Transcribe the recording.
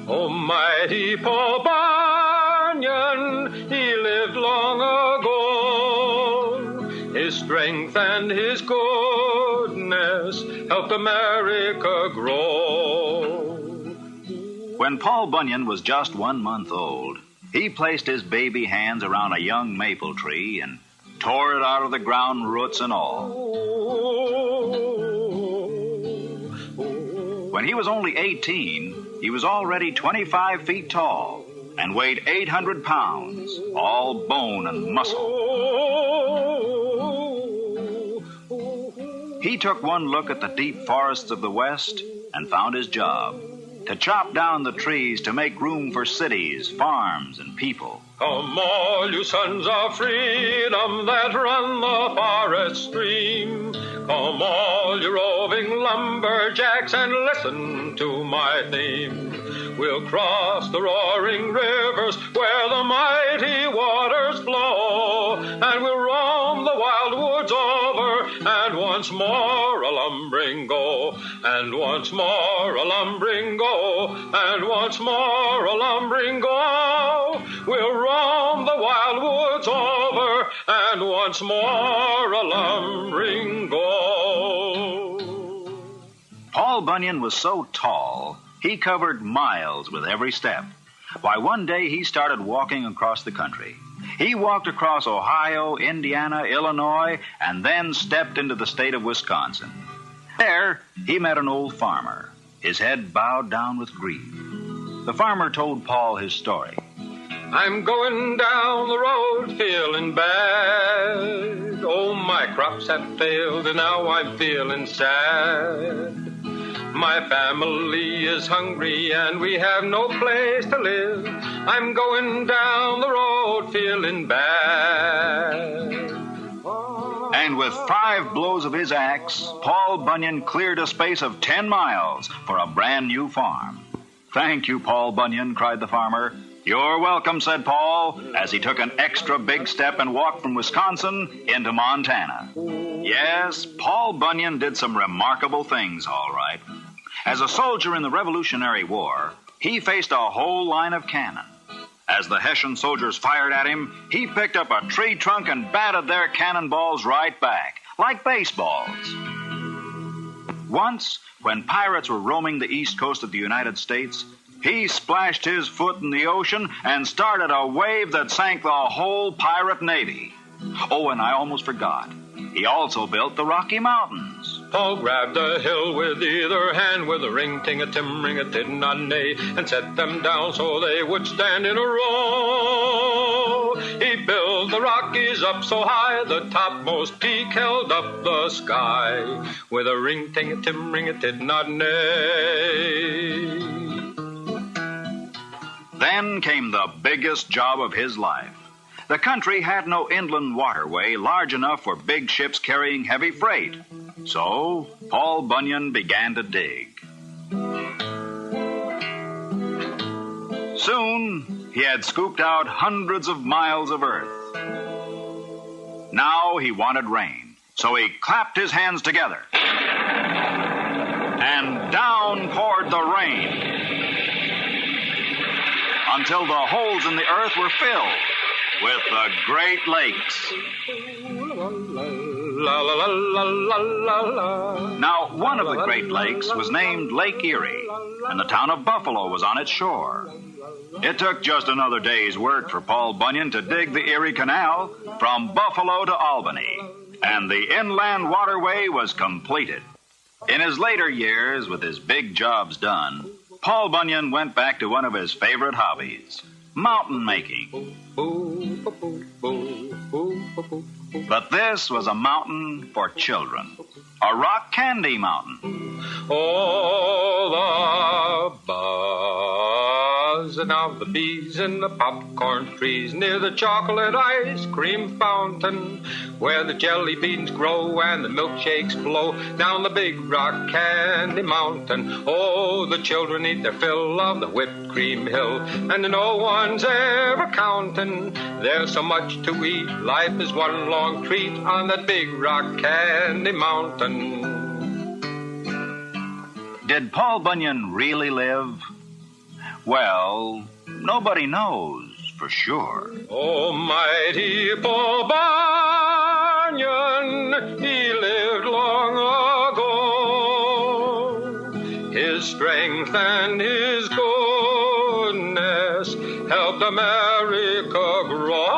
Almighty Paul Bunyan, he lived long ago. His strength and his goodness helped America grow. When Paul Bunyan was just 1 month old, he placed his baby hands around a young maple tree and tore it out of the ground, roots and all. When he was only 18, he was already 25 feet tall and weighed 800 pounds, all bone and muscle. He took one look at the deep forests of the West and found his job: to chop down the trees to make room for cities, farms, and people. Come all you sons of freedom that run the forest stream. Come all you roving lumberjacks and listen to my theme. We'll cross the roaring rivers where the mighty waters flow, and we'll roam the wild woods over, and once more a lumbering go, and once more a lumbering go, and once more a lumbering go. We'll roam the wild woods over, and once more a lumbering go. Paul Bunyan was so tall, he covered miles with every step. Why, one day he started walking across the country. He walked across Ohio, Indiana, Illinois, and then stepped into the state of Wisconsin. There, he met an old farmer, his head bowed down with grief. The farmer told Paul his story. I'm going down the road feeling bad. Oh, my crops have failed and now I'm feeling sad. My family is hungry and we have no place to live. I'm going down the road feeling bad. And with 5 blows of his axe, Paul Bunyan cleared a space of 10 miles for a brand new farm. "Thank you, Paul Bunyan," cried the farmer. "You're welcome," said Paul, as he took an extra big step and walked from Wisconsin into Montana. Yes, Paul Bunyan did some remarkable things, all right. As a soldier in the Revolutionary War, he faced a whole line of cannon. As the Hessian soldiers fired at him, he picked up a tree trunk and batted their cannonballs right back, like baseballs. Once, when pirates were roaming the east coast of the United States, he splashed his foot in the ocean and started a wave that sank the whole pirate navy. Oh, and I almost forgot. He also built the Rocky Mountains. Paul grabbed a hill with either hand with a ring-ting-a-tim-ring-a-tid-not-nay and set them down so they would stand in a row. He built the Rockies up so high the topmost peak held up the sky with a ring-ting-a-tim-ring-a-tid-not-nay. Then came the biggest job of his life. The country had no inland waterway large enough for big ships carrying heavy freight. So Paul Bunyan began to dig. Soon, he had scooped out hundreds of miles of earth. Now he wanted rain, so he clapped his hands together. And down poured the rain, until the holes in the earth were filled with the Great Lakes. Now, one of the Great Lakes was named Lake Erie, and the town of Buffalo was on its shore. It took just another day's work for Paul Bunyan to dig the Erie Canal from Buffalo to Albany, and the inland waterway was completed. In his later years, with his big jobs done, Paul Bunyan went back to one of his favorite hobbies, mountain making. But this was a mountain for children, a rock candy mountain. All above and of the bees in the popcorn trees, near the chocolate ice cream fountain, where the jelly beans grow and the milkshakes flow down the big rock candy mountain. Oh, the children eat their fill of the whipped cream hill, and no one's ever counting. There's so much to eat, life is one long treat on that big rock candy mountain. Did Paul Bunyan really live? Well, nobody knows for sure. Oh, mighty Paul Bunyan, he lived long ago. His strength and his goodness helped America grow.